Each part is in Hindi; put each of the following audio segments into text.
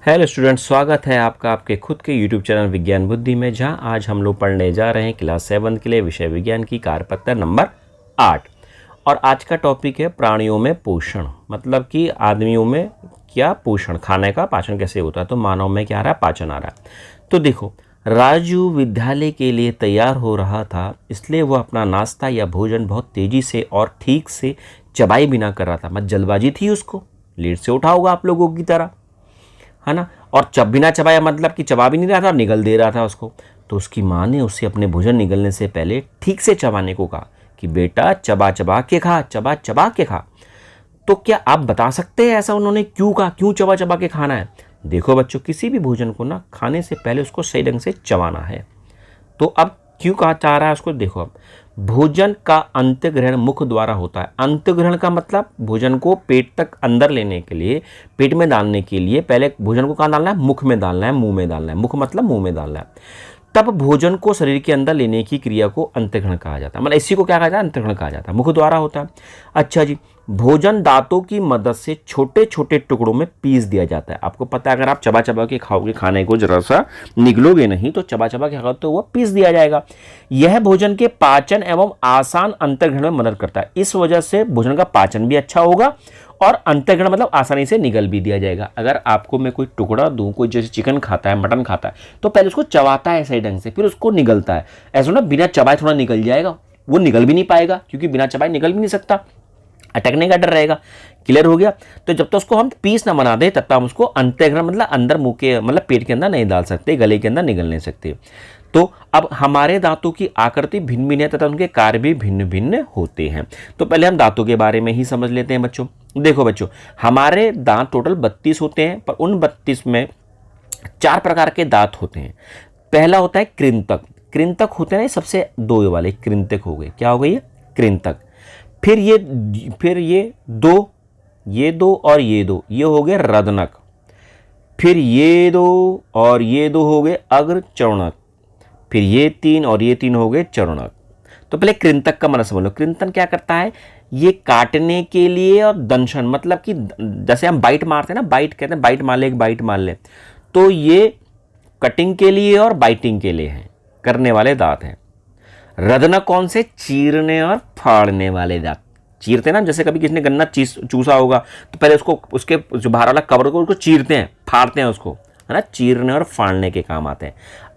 हेलो स्टूडेंट, स्वागत है आपका आपके खुद के यूट्यूब चैनल विज्ञान बुद्धि में, जहां आज हम लोग पढ़ने जा रहे हैं क्लास 7 के लिए विषय विज्ञान की कार्यपत्र नंबर 8। और आज का टॉपिक है प्राणियों में पोषण, मतलब कि आदमियों में क्या पोषण, खाने का पाचन कैसे होता है। तो मानव में क्या आ रहा है, पाचन आ रहा है। तो देखो, राजू विद्यालय के लिए तैयार हो रहा था, इसलिए वह अपना नाश्ता या भोजन बहुत तेजी से और ठीक से चबाई बिना कर रहा था। मत जल्दबाजी थी उसको, लेट से उठा होगा आप लोगों की तरह, है ना। और बिना चबाया मतलब कि चबा भी नहीं रहा था, निगल दे रहा था उसको। तो उसकी माँ ने उससे अपने भोजन निगलने से पहले ठीक से चबाने को कहा कि बेटा चबा चबा के खा, चबा चबा के खा। तो क्या आप बता सकते हैं ऐसा उन्होंने क्यों कहा, क्यों चबा चबा के खाना है? देखो बच्चों, किसी भी भोजन को ना खाने से पहले उसको सही ढंग से चबाना है। तो अब क्यों कहा चाह रहा है उसको, देखो अब भोजन का अंतग्रहण मुख द्वारा होता है। अंतग्रहण का मतलब भोजन को पेट तक अंदर लेने के लिए, पेट में डालने के लिए पहले भोजन को कहाँ डालना है, मुख में डालना है, मुंह में डालना है। मुख मतलब मुंह में डालना है। तब भोजन को शरीर के अंदर लेने की क्रिया को अंतग्रहण कहा जाता है। मतलब इसी को क्या कहा जाता है, अंतग्रहण कहा जाता है, मुख द्वारा होता है। अच्छा जी, भोजन दांतों की मदद से छोटे छोटे टुकड़ों में पीस दिया जाता है। आपको पता है, अगर आप चबा चबा के खाओगे, खाने को जरा सा निगलोगे नहीं तो चबा चबा के खाओगे तो वह पीस दिया जाएगा। यह भोजन के पाचन एवं आसान अंतर्ग्रहण में मदद करता है। इस वजह से भोजन का पाचन भी अच्छा होगा और अंतर्ग्रहण मतलब आसानी से निगल भी दिया जाएगा। अगर आपको मैं कोई टुकड़ा दूं, कोई जैसे चिकन खाता है, मटन खाता है, तो पहले उसको चबाता है सही ढंग से, फिर उसको निगलता है। ऐसा ना बिना चबाए थोड़ा निकल जाएगा, वो निगल भी नहीं पाएगा, क्योंकि बिना चबाए निकल भी नहीं सकता, अटकने का डर रहेगा। क्लियर हो गया? तो जब तक उसको हम पीस ना बना दे तब तक हम उसको अंतर्ग्रहण मतलब अंदर मुंह के मतलब पेट के अंदर नहीं डाल सकते, गले के अंदर निगल नहीं सकते। तो अब हमारे दांतों की आकृति भिन्न भिन्न है तथा उनके कार्य भी भिन्न भिन्न होते हैं। तो पहले हम दांतों के बारे में ही समझ लेते हैं बच्चों। देखो बच्चों, हमारे दांत टोटल 32 होते हैं, पर उन 32 में 4 प्रकार के दांत होते हैं। पहला होता है कृंतक। कृंतक होते हैं सबसे दो वाले, कृंतक हो गए, क्या हो गई, कृंतक। फिर ये दो और ये दो, ये हो गए रदनक। फिर ये दो और ये दो हो गए अग्रचरणक। फिर ये 3 और ये 3 हो गए चरणक। तो पहले कृंतक का मतलब समझ लो। कृंतक क्या करता है, ये काटने के लिए और दंशन मतलब कि जैसे हम बाइट मारते हैं ना, बाइट कहते हैं, बाइट मार ले, एक बाइट मार ले, तो ये कटिंग के लिए और बाइटिंग के लिए है, करने वाले दांत हैं। रदनक कौन से, चीरने और फाड़ने वाले दांत। चीरते ना, जैसे कभी किसी ने गन्ना चूसा होगा तो पहले उसको, उसके जो बाहर वाला कवर को उसको चीरते हैं, फाड़ते हैं उसको, है ना, चीरने और फाड़ने के काम आते हैं।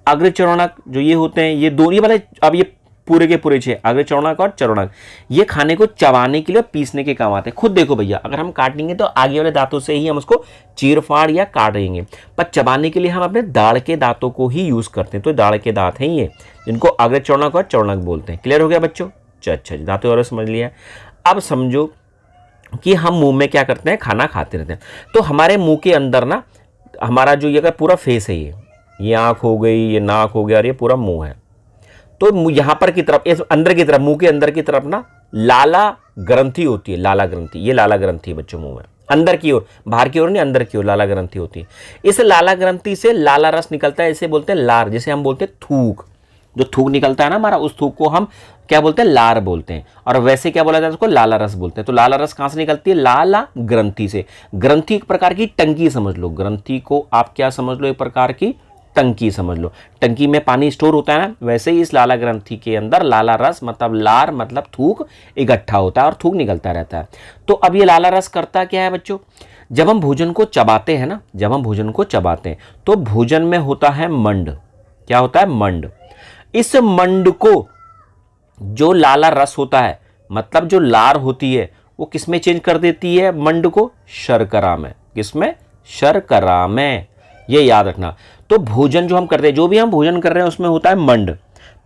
अग्रचरणक जो ये होते हैं, ये दो, ये वाले अब ये पूरे के पूरे 6 अग्रचरणक और चरणक, ये खाने को चबाने के लिए, पीसने के काम आते हैं। खुद देखो भैया, अगर हम काटेंगे तो आगे वाले दांतों से ही हम उसको चीर फाड़ या काटेंगे, पर चबाने के लिए हम अपने दाढ़ के दांतों को ही यूज करते हैं। तो दाढ़ के दांत हैं ये, जिनको अग्रचरणक और चरणक बोलते हैं। क्लियर हो गया बच्चों? अच्छा जी, दांतों वाले समझ लिया। अब समझो कि हम मुंह में क्या करते हैं, खाना खाते रहते हैं। तो हमारे मुंह के अंदर ना, हमारा जो ये पूरा फेस है, ये आँख हो गई, ये नाक हो गया और ये पूरा मुंह है। तो यहाँ पर की तरफ, इस अंदर की तरफ, मुंह के अंदर की तरफ ना लाला ग्रंथि होती है। लाला ग्रंथि, ये लाला ग्रंथि है बच्चों मुंह में, अंदर की ओर, बाहर की ओर नहीं, अंदर की ओर लाला ग्रंथि होती है। इस लाला ग्रंथि से लाला रस निकलता है, इसे बोलते हैं लार। जैसे हम बोलते हैं थूक, जो थूक निकलता है ना हमारा, उस थूक को हम क्या बोलते हैं, लार बोलते हैं। और वैसे क्या बोला जाता है उसको, लाला रस बोलते हैं। तो लाला रस कहां से निकलती है, लाला ग्रंथि से। ग्रंथि एक प्रकार की टंकी समझ लो, ग्रंथि को आप क्या समझ लो, एक प्रकार की टंकी समझ लो। टंकी में पानी स्टोर होता है ना, वैसे ही इस लाला ग्रंथि के अंदर लाला रस मतलब लार मतलब थूक इकट्ठा होता है और थूक निकलता रहता है। तो अब ये लाला रस करता क्या है बच्चों, जब हम भोजन को चबाते हैं ना, जब हम भोजन को चबाते हैं तो भोजन में होता है मंड। क्या होता है, मंड। इस मंड को, जो लाला रस होता है मतलब जो लार होती है, वो किसमें चेंज कर देती है मंड को, शर्करा में। किसमें, शर्करा में, ये याद रखना। तो भोजन जो हम करते हैं, जो भी हम भोजन कर रहे हैं उसमें होता है मंड,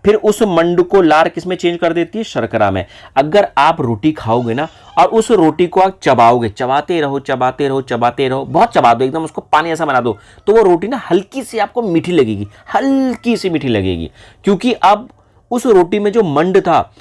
फिर उस मंड को लार किसमें चेंज कर देती है, शर्करा में। अगर आप रोटी खाओगे ना और उस रोटी को आप चबाओगे, चबाते रहो चबाते रहो चबाते रहो, बहुत चबा दो, एकदम उसको पानी ऐसा बना दो, तो वो रोटी ना हल्की सी आपको मीठी लगेगी, हल्की सी मीठी लगेगी, क्योंकि अब उस रोटी में जो मंड था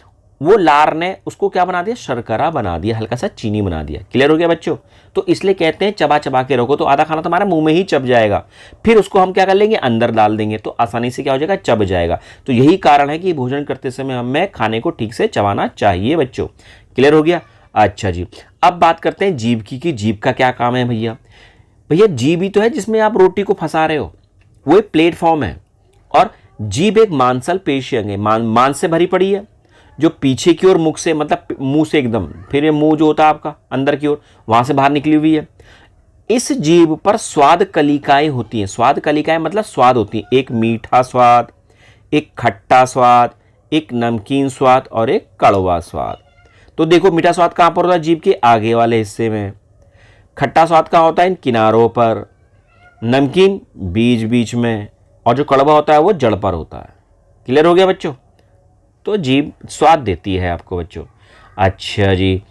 वो लार ने उसको क्या बना दिया, शर्करा बना दिया, हल्का सा चीनी बना दिया। क्लियर हो गया बच्चों? तो इसलिए कहते हैं चबा चबा के रखो, तो आधा खाना तुम्हारे मुंह में ही चब जाएगा, फिर उसको हम क्या कर लेंगे, अंदर डाल देंगे, तो आसानी से क्या हो जाएगा, चब जाएगा। तो यही कारण है कि भोजन करते समय हमें खाने को ठीक से चबाना चाहिए बच्चों। क्लियर हो गया? अच्छा जी, अब बात करते हैं जीभ की, जीभ का क्या काम है भैया। भैया जीभ ही तो है जिसमें आप रोटी को फंसा रहे हो, वो एक प्लेटफॉर्म है। और जीभ एक मांसल पेशी अंग है, मांस से भरी पड़ी है, जो पीछे की ओर मुख से, मतलब मुंह से एकदम, फिर ये मुंह जो होता है आपका अंदर की ओर, वहां से बाहर निकली हुई है। इस जीभ पर स्वाद कलिकाएं होती हैं। स्वाद कलिकाएं मतलब स्वाद होती हैं, एक मीठा स्वाद, एक खट्टा स्वाद, एक नमकीन स्वाद और एक कड़वा स्वाद। तो देखो मीठा स्वाद कहाँ पर होता है? जीभ के आगे वाले हिस्से में। खट्टा स्वाद कहाँ होता है? इन किनारों पर। नमकीन बीच बीच में। और जो कड़वा होता है वो जड़ पर होता है। क्लियर हो गया बच्चों? तो जीभ स्वाद देती है आपको बच्चों। अच्छा जी,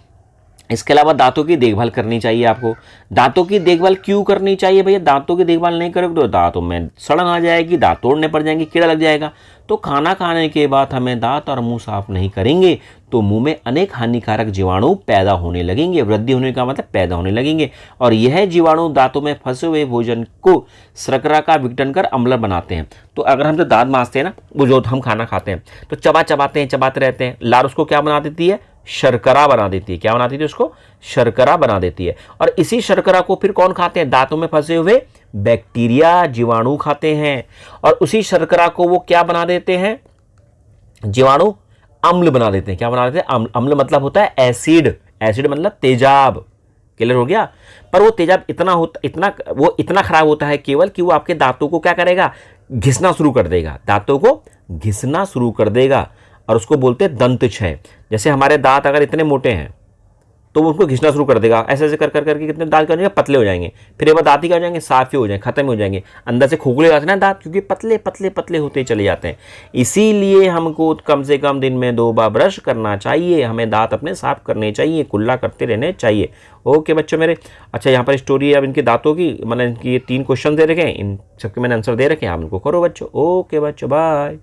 इसके अलावा दांतों की देखभाल करनी चाहिए आपको। दांतों की देखभाल क्यों करनी चाहिए भैया? दांतों की देखभाल नहीं करोगे तो दांतों में सड़न आ जाएगी, दांत तोड़ने पड़ जाएंगे, कीड़ा लग जाएगा। तो खाना खाने के बाद हमें दांत और मुंह साफ नहीं करेंगे तो मुंह में अनेक हानिकारक जीवाणु पैदा होने लगेंगे। वृद्धि होने का मतलब पैदा होने लगेंगे, और यह जीवाणु दांतों में फंसे हुए भोजन को शर्करा का विघटन कर अम्ल बनाते हैं। तो अगर हम जो दांत मांजते हैं ना, वो जो हम खाना खाते हैं तो चबाते हैं, चबाते रहते हैं, लार उसको क्या बना देती है? शर्करा बना देती है। क्या बना देती है? उसको शर्करा बना देती है। और इसी शर्करा को फिर कौन खाते हैं? दांतों में फंसे हुए बैक्टीरिया, जीवाणु खाते हैं। और उसी शर्करा को वो क्या बना देते हैं? जीवाणु अम्ल बना देते हैं। क्या बना देते हैं? अम्ल मतलब होता है एसिड। एसिड मतलब तेजाब। क्लियर हो गया? पर वो तेजाब इतना खराब होता है केवल कि वो आपके दांतों को क्या करेगा? घिसना शुरू कर देगा। दांतों को घिसना शुरू कर देगा, और उसको बोलते हैं दंत क्षय। जैसे हमारे दांत अगर इतने मोटे हैं तो वो उसको घिसना शुरू कर देगा, ऐसे ऐसे कर कर करके कितने दांत क्या हो जाएंगे? पतले हो जाएंगे। फिर एक बार दांत ही क्या हो जाएंगे? साफ ही हो जाएंगे, खत्म हो जाएंगे। अंदर से खोखले जाते हैं ना दांत, क्योंकि पतले पतले पतले होते चले जाते हैं। इसीलिए हमको कम से कम दिन में 2 बार ब्रश करना चाहिए। हमें दांत अपने साफ करने चाहिए, कुल्ला करते रहने चाहिए। ओके बच्चों मेरे। अच्छा, यहाँ पर स्टोरी है अब इनके दांतों की, मतलब इनकी ये 3 क्वेश्चन दे रखे हैं, इन सबके मैंने आंसर दे रखे हैं, आप इनको करो बच्चों। ओके बच्चों, बाय।